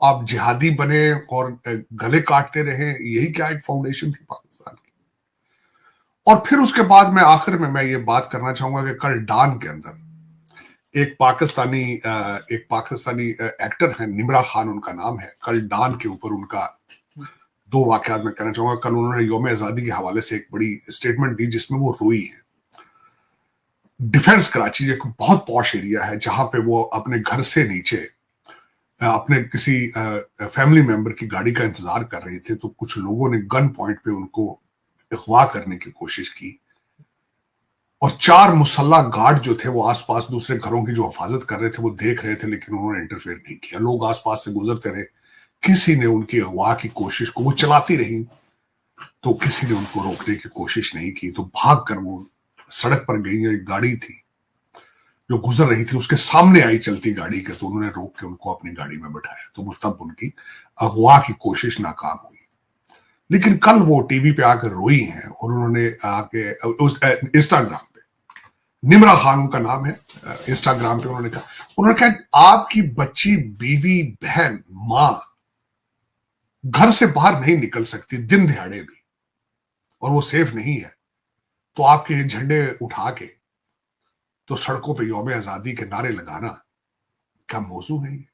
आप जिहादी बने और गले काटते रहे, यही क्या एक फाउंडेशन थी पाकिस्तान की? और फिर उसके बाद में आखिर में मैं ये बात करना चाहूंगा कि कल डान के अंदर एक पाकिस्तानी एक्टर है, निमरा खान उनका नाम है। कल डान के ऊपर उनका दो वाकयात मैं कहना चाहूंगा। कल उन्होंने यौम आजादी के हवाले से एक बड़ी स्टेटमेंट दी जिसमें वो रोई है। डिफेंस कराची एक बहुत पॉश एरिया है जहां पे वो अपने घर से नीचे अपने किसी फैमिली मेंबर की गाड़ी का इंतजार कर रहे थे, तो कुछ लोगों ने गन पॉइंट पे उनको अगवा करने की कोशिश की और 4 मुसल्ला गार्ड जो थे वो आसपास दूसरे घरों की जो हिफाजत कर रहे थे वो देख रहे थे, लेकिन उन्होंने इंटरफेयर नहीं किया। लोग आसपास से गुजरते रहे, किसी ने उनकी अगवा की कोशिश को, वो चलाती रही तो किसी ने उनको रोकने की कोशिश नहीं की, तो भाग कर वो सड़क पर गई। एक गाड़ी थी जो गुजर रही थी, उसके सामने आई चलती गाड़ी के, तो उन्होंने रोक के उनको अपनी गाड़ी में बैठाया। तो वो तब उनकी अगवा की कोशिश नाकाम हुई। लेकिन कल वो टीवी पे आकर रोई हैं और उन्होंने आके उस इंस्टाग्राम पे, निमरा खान उनका नाम है, इंस्टाग्राम पे उन्होंने कहा आपकी बच्ची, बीवी, बहन, मां घर से बाहर नहीं निकल सकती दिन दिहाड़े भी, और वो सेफ नहीं है, तो आपके झंडे उठा के तो सड़कों पे यौम आजादी के नारे लगाना क्या मौजू है ये?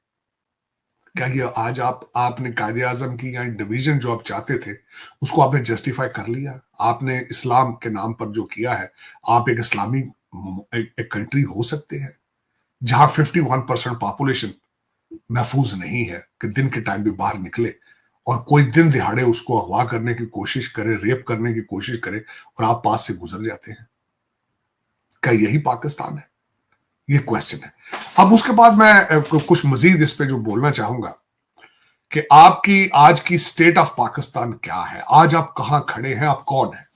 क्या ये आज आपने कायदे आजम की या डिवीजन जो आप चाहते थे उसको आपने जस्टिफाई कर लिया? आपने इस्लाम के नाम पर जो किया है, आप एक इस्लामी एक कंट्री हो सकते हैं जहां 51% पॉपुलेशन महफूज नहीं है कि दिन के टाइम भी बाहर निकले और कोई दिन दिहाड़े उसको अगवा करने की कोशिश करे, रेप करने की कोशिश करे और आप पास से गुजर जाते हैं? क्या यही पाकिस्तान है? ये क्वेश्चन है। अब उसके बाद मैं कुछ मजीद इस पे जो बोलना चाहूंगा कि आपकी आज की स्टेट ऑफ पाकिस्तान क्या है, आज आप कहां खड़े हैं, आप कौन है?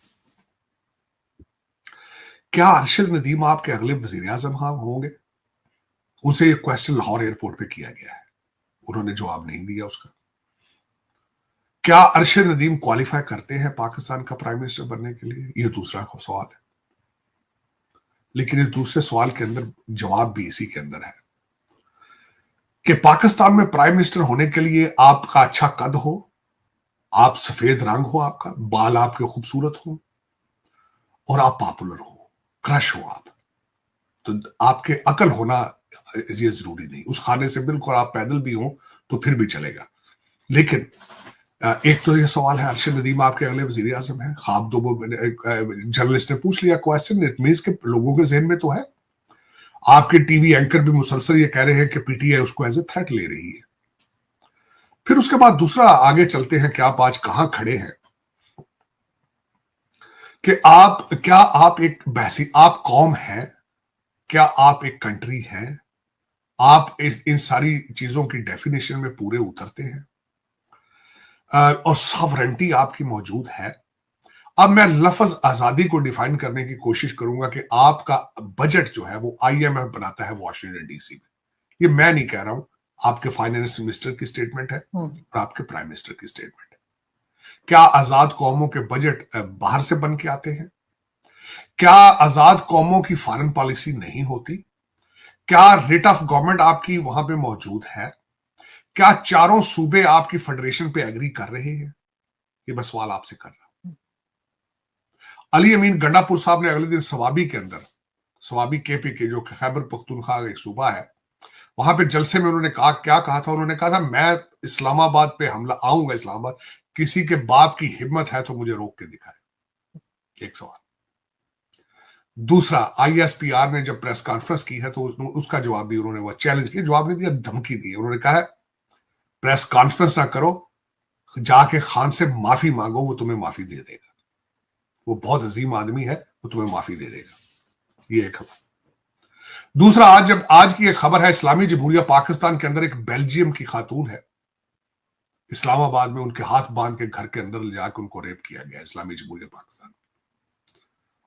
क्या अरशद नदीम आपके अगले वजीर आजम होंगे? उनसे ये क्वेश्चन लाहौर एयरपोर्ट पे किया गया है, उन्होंने जवाब नहीं दिया उसका। क्या अरशद नदीम क्वालिफाई करते हैं पाकिस्तान का प्राइम मिनिस्टर बनने के लिए? ये दूसरा सवाल है। लेकिन इस दूसरे सवाल के अंदर जवाब भी इसी के अंदर है कि पाकिस्तान में प्राइम मिनिस्टर होने के लिए आपका अच्छा कद हो, आप सफेद रंग हो, आपका बाल आपके खूबसूरत हो और आप पॉपुलर हो, क्रश हो आप, तो आपके अकल होना ये जरूरी नहीं। उस खाने से बिल्कुल आप पैदल भी हो तो फिर भी चलेगा। लेकिन एक तो ये सवाल है, अरशद नदीम आपके अगले वजीर आजम है, खाब दो जर्नलिस्ट ने पूछ लिया क्वेश्चन, इट मींस के लोगों के जहन में तो है। आपके टीवी एंकर भी मुसलसल ये कह रहे हैं कि पीटीआई उसको एज ए थ्रेट ले रही है। फिर उसके बाद दूसरा आगे चलते हैं कि आप आज कहां खड़े हैं, कि आप एक बहसी, आप कौम है, क्या आप एक कंट्री है? आप इन सारी चीजों की डेफिनेशन में पूरे उतरते हैं? और सॉवरेंटी आपकी मौजूद है? अब मैं लफ्ज आजादी को डिफाइन करने की कोशिश करूंगा कि आपका बजट जो है वो आईएमएफ बनाता है वॉशिंगटन डीसी में। ये मैं नहीं कह रहा हूं, आपके फाइनेंस मिनिस्टर की स्टेटमेंट है और आपके प्राइम मिनिस्टर की स्टेटमेंट है। क्या आजाद कौमों के बजट बाहर से बन के आते हैं? क्या आजाद कौमों की फॉरेन पॉलिसी नहीं होती? क्या रेट ऑफ गवर्नमेंट आपकी वहां पे मौजूद है? क्या चारों सूबे आपकी फेडरेशन पे एग्री कर रहे हैं? ये मैं सवाल आपसे कर रहा हूं। अली अमीन गंडापुर साहब ने अगले दिन सवाबी के अंदर, सवाबी केपी के जो खैबर पख्तूनख्वा एक सूबा है, वहां पे जलसे में उन्होंने क्या कहा था? उन्होंने कहा था मैं इस्लामाबाद पे हमला आऊंगा, इस्लामाबाद, किसी के बाप की हिम्मत है तो मुझे रोक के दिखाए। एक सवाल। दूसरा, आईएसपीआर ने जब प्रेस कॉन्फ्रेंस की है तो उसका जवाब भी उन्होंने, वो चैलेंज किया, जवाब नहीं दिया, धमकी दी। उन्होंने कहा है प्रेस कॉन्फ्रेंस ना करो, जाके खान से माफी मांगो, वो तुम्हें माफी दे देगा, वो बहुत अजीम आदमी है, वो तुम्हें माफी दे देगा। ये एक खबर। दूसरा, आज की एक खबर है, इस्लामी जमहूरिया पाकिस्तान के अंदर एक बेल्जियम की खातून है, इस्लामाबाद में उनके हाथ बांध के घर के अंदर ले जाकर उनको रेप किया गया, इस्लामी जमहूरिया पाकिस्तान।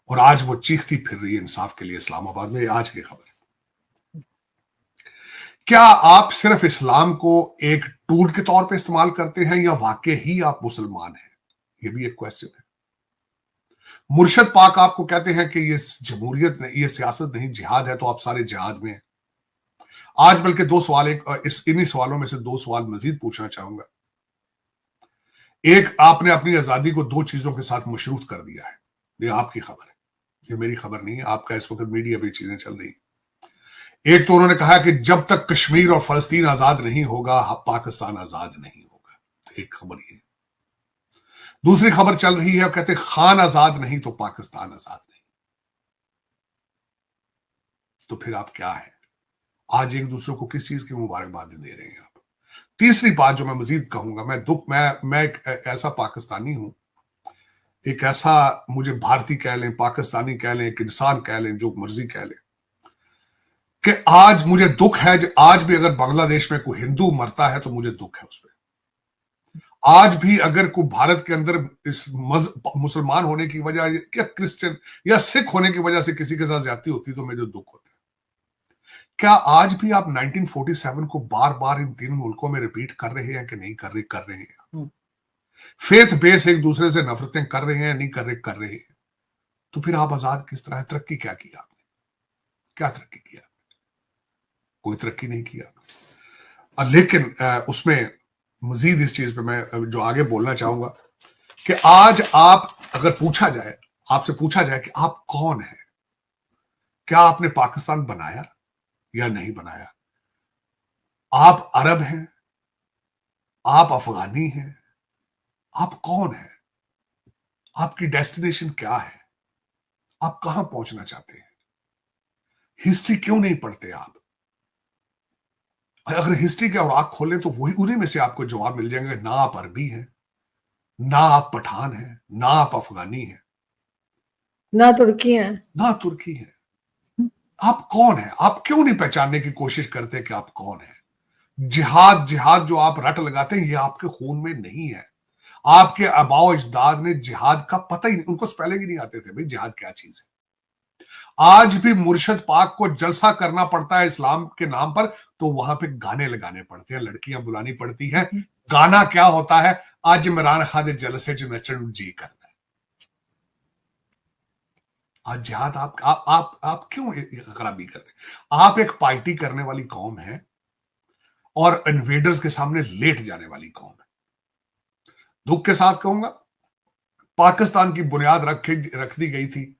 और आज वो चीखती फिर रही है इंसाफ के लिए इस्लामाबाद में। आज की खबर है। क्या आप सिर्फ इस्लाम को एक टूल के तौर पे इस्तेमाल करते हैं या वाकई ही आप मुसलमान हैं? ये भी एक क्वेश्चन है। मुर्शद पाक आपको कहते हैं कि ये जमहूरियत नहीं, ये सियासत नहीं, जिहाद है, तो आप सारे जिहाद में हैं। आज बल्कि दो सवाल, इन्हीं सवालों में से दो सवाल मजीद पूछना चाहूंगा। एक, आपने अपनी आजादी को दो चीजों के साथ मशरूत कर दिया है। ये आपकी खबर है, ये मेरी खबर नहीं है, आपका इस वक्त मीडिया पे चीजें चल रही। एक तो उन्होंने कहा कि जब तक कश्मीर और फलस्तीन आजाद नहीं होगा, पाकिस्तान आजाद नहीं होगा। एक खबर ये। दूसरी खबर चल रही है, कहते खान आजाद नहीं तो पाकिस्तान आजाद नहीं। तो फिर आप क्या है? आज एक दूसरे को किस चीज की मुबारकबाद दे रहे हैं आप? तीसरी बात जो मैं मजीद कहूंगा, मैं एक ऐसा पाकिस्तानी हूं, एक ऐसा, मुझे भारतीय कह लें, पाकिस्तानी कह लें, एक इंसान कह लें, जो मर्जी कह लें, कि आज मुझे दुख है, आज भी अगर बांग्लादेश में कोई हिंदू मरता है तो मुझे दुख है उस पर। आज भी अगर कोई भारत के अंदर इस मुसलमान होने की वजह या क्रिश्चियन या सिख होने की वजह से किसी के साथ ज्यादती होती तो मुझे दुख होता है। क्या आज भी आप 1947 को बार बार इन तीन मुल्कों में रिपीट कर रहे हैं कि नहीं कर रहे हैं? फेथ बेस एक दूसरे से नफरतें कर रहे हैं, नहीं कर रहे हैं? तो फिर आप आजाद किस तरह? तरक्की क्या की आपने? क्या तरक्की किया? कोई तरक्की नहीं किया। लेकिन उसमें मजीद इस चीज पे मैं जो आगे बोलना चाहूंगा कि आज आप अगर पूछा जाए, आपसे पूछा जाए कि आप कौन हैं, क्या आपने पाकिस्तान बनाया या नहीं बनाया? आप अरब हैं, आप अफगानी हैं, आप कौन हैं? आपकी डेस्टिनेशन क्या है? आप कहां पहुंचना चाहते हैं? हिस्ट्री क्यों नहीं पढ़ते आप? अगर हिस्ट्री के और आंख खोलें तो वही, उन्हीं में से आपको जवाब मिल जाएंगे। ना आप अरबी हैं, ना आप पठान हैं, ना आप अफगानी हैं, ना तुर्की है, ना तुर्की है। आप कौन है? आप क्यों नहीं पहचानने की कोशिश करते कि आप कौन है? जिहाद जिहाद जो आप रट लगाते हैं, ये आपके खून में नहीं है। आपके आबाओ अजदाद ने जिहाद का पता ही नहीं, उनको स्पेलिंग ही नहीं आते थे भाई जिहाद क्या चीज है। आज भी मुर्शद पाक को जलसा करना पड़ता है इस्लाम के नाम पर, तो वहां पे गाने लगाने पड़ते हैं, लड़कियां बुलानी पड़ती हैं। गाना क्या होता है? आज इमरान खान दे जलसे च नचन जी करता है। आज जिहाद आप क्यों खराबी करते? आप एक पार्टी करने वाली कौम है और इन्वेडर्स के सामने लेट जाने वाली कौम है। दुख के साथ कहूंगा, पाकिस्तान की बुनियाद रख दी गई थी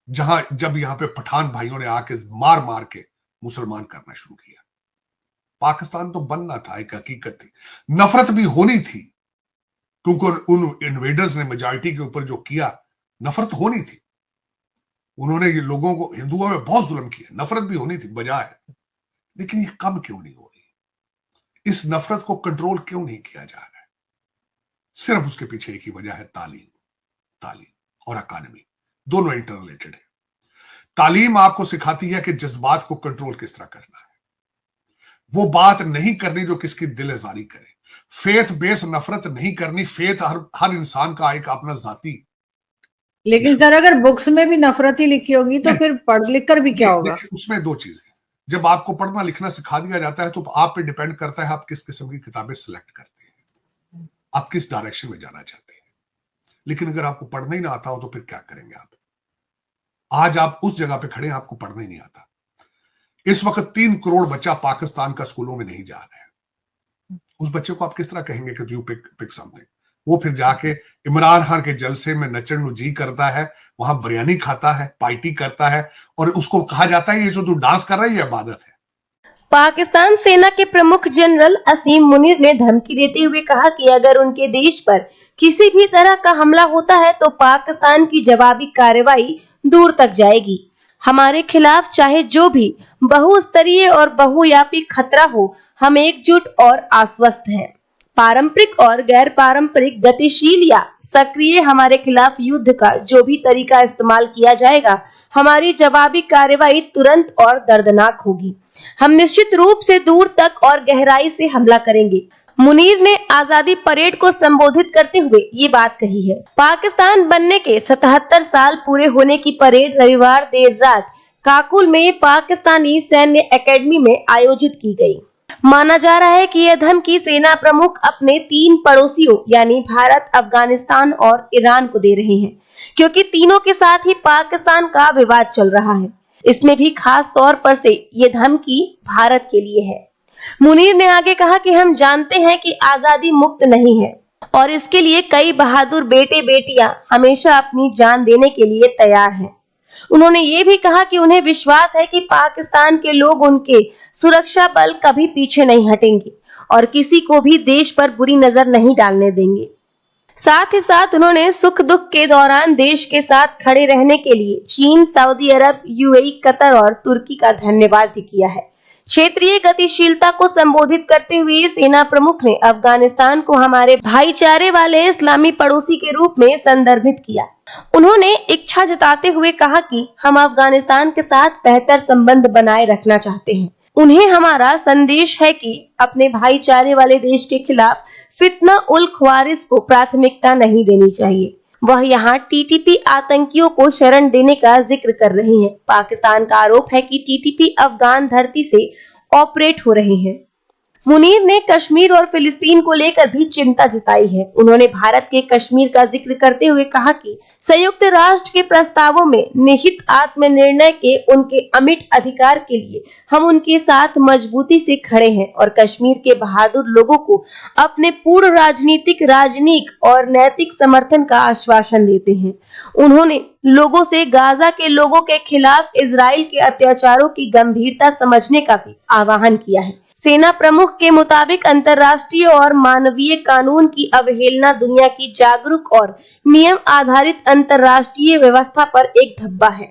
जब यहां पे पठान भाइयों ने आके मार मार के मुसलमान करना शुरू किया। पाकिस्तान तो बनना था, एक हकीकत थी। नफरत भी होनी थी, क्योंकि उन इन्वेडर्स ने मेजॉरिटी के ऊपर जो किया, नफरत होनी थी। उन्होंने ये लोगों को, हिंदुओं में बहुत जुल्म किया, नफरत भी होनी थी, बजाय। लेकिन ये कम क्यों नहीं हो रही? इस नफरत को कंट्रोल क्यों नहीं किया जा रहा है? सिर्फ उसके पीछे एक ही वजह है, तालीम और अकादमी, दोनों इंटररिलेटेड है। तालीम आपको सिखाती है कि जज्बात को कंट्रोल किस तरह करना है, वो बात नहीं करनी जो किसकी दिल आजारी करे। फेथ बेस नफरत नहीं करनी। फेथ हर इंसान का एक अपना जाती। लेकिन सर अगर बुक्स में भी नफरत ही लिखी होगी तो फिर पढ़ लिख कर भी क्या होगा? उसमें दो चीजें, जब आपको पढ़ना लिखना सिखा दिया जाता है तो आप पे डिपेंड करता है आप किस किस्म की किताबें सिलेक्ट करते हैं, आप किस डायरेक्शन में जाना चाहते हैं। लेकिन अगर आपको पढ़ना ही ना आता हो तो फिर क्या करेंगे आप? आज आप उस जगह पे खड़े हैं, आपको पढ़ना ही नहीं आता। इस वक्त 3 करोड़ बच्चा पाकिस्तान का स्कूलों में नहीं जा रहा है। उस बच्चे को आप किस तरह कहेंगे कि यू पिक समथिंग? वो फिर जाके इमरान खान के जलसे में नचन जी करता है, वहां बिरयानी खाता है, पार्टी करता है, और उसको कहा जाता है ये जो तू डांस कर रहा है ये इबादत है। पाकिस्तान सेना के प्रमुख जनरल असीम मुनीर ने धमकी देते हुए कहा कि अगर उनके देश पर किसी भी तरह का हमला होता है तो पाकिस्तान की जवाबी कार्रवाई दूर तक जाएगी। हमारे खिलाफ चाहे जो भी बहुस्तरीय और बहुव्यापी खतरा हो, हम एकजुट और आश्वस्त हैं। पारंपरिक और गैर पारंपरिक, गतिशील या सक्रिय हमारे खिलाफ युद्ध का जो भी तरीका इस्तेमाल किया जाएगा, हमारी जवाबी कार्रवाई तुरंत और दर्दनाक होगी। हम निश्चित रूप से दूर तक और गहराई से हमला करेंगे। मुनीर ने आजादी परेड को संबोधित करते हुए ये बात कही है। पाकिस्तान बनने के 77 साल पूरे होने की परेड रविवार देर रात काकुल में पाकिस्तानी सैन्य एकेडमी में आयोजित की गई। माना जा रहा है कि यह धमकी सेना प्रमुख अपने 3 पड़ोसियों यानी भारत, अफगानिस्तान और ईरान को दे रहे हैं, क्योंकि तीनों के साथ ही पाकिस्तान का विवाद चल रहा है। इसमें भी खास तौर पर से ये धमकी भारत के लिए है। मुनीर ने आगे कहा कि हम जानते हैं कि आजादी मुफ्त नहीं है और इसके लिए कई बहादुर बेटे बेटियां हमेशा अपनी जान देने के लिए तैयार हैं। उन्होंने ये भी कहा कि उन्हें विश्वास है कि पाकिस्तान के लोग उनके सुरक्षा बल कभी पीछे नहीं हटेंगे और किसी को भी देश पर बुरी नजर नहीं डालने देंगे। साथ ही साथ उन्होंने सुख दुख के दौरान देश के साथ खड़े रहने के लिए चीन, सऊदी अरब, यूएई, कतर और तुर्की का धन्यवाद भी किया है। क्षेत्रीय गतिशीलता को संबोधित करते हुए सेना प्रमुख ने अफगानिस्तान को हमारे भाईचारे वाले इस्लामी पड़ोसी के रूप में संदर्भित किया। उन्होंने इच्छा जताते हुए कहा कि हम अफगानिस्तान के साथ बेहतर संबंध बनाए रखना चाहते हैं। उन्हें हमारा संदेश है कि अपने भाईचारे वाले देश के खिलाफ फितना उल ख्वारिस को प्राथमिकता नहीं देनी चाहिए। वह यहाँ टीटीपी आतंकियों को शरण देने का जिक्र कर रहे हैं। पाकिस्तान का आरोप है कि टीटीपी अफगान धरती से ऑपरेट हो रहे हैं। मुनीर ने कश्मीर और फिलिस्तीन को लेकर भी चिंता जताई है। उन्होंने भारत के कश्मीर का जिक्र करते हुए कहा कि संयुक्त राष्ट्र के प्रस्तावों में निहित आत्मनिर्णय के उनके अमिट अधिकार के लिए हम उनके साथ मजबूती से खड़े हैं और कश्मीर के बहादुर लोगों को अपने पूर्ण राजनीतिक, राजनीतिक और नैतिक समर्थन का आश्वासन देते हैं। उन्होंने लोगों से गाजा के लोगों के खिलाफ इजराइल के अत्याचारों की गंभीरता समझने का भी आह्वान किया है। सेना प्रमुख के मुताबिक अंतर्राष्ट्रीय और मानवीय कानून की अवहेलना दुनिया की जागरूक और नियम आधारित अंतर्राष्ट्रीय व्यवस्था पर एक धब्बा है।